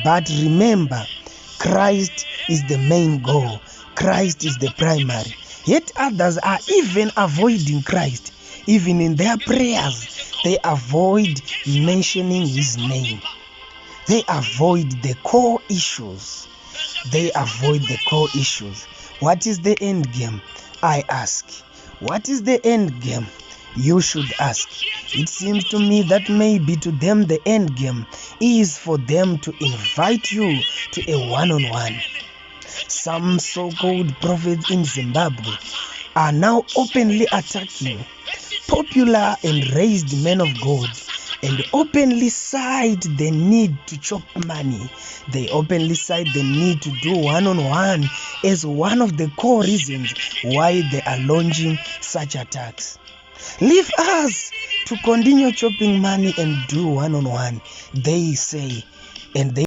But remember, Christ is the main goal. Christ is the primary. Yet others are even avoiding Christ. Even in their prayers, they avoid mentioning his name. They avoid the core issues. What is the end game? I ask. What is the end game? You should ask. It seems to me that maybe to them the end game is for them to invite you to a one-on-one. Some so-called prophets in Zimbabwe are now openly attacking popular and raised men of God, and openly cite the need to chop money. They openly cite the need to do one-on-one as one of the core reasons why they are launching such attacks. Leave us to continue chopping money and do one-on-one, they say, and they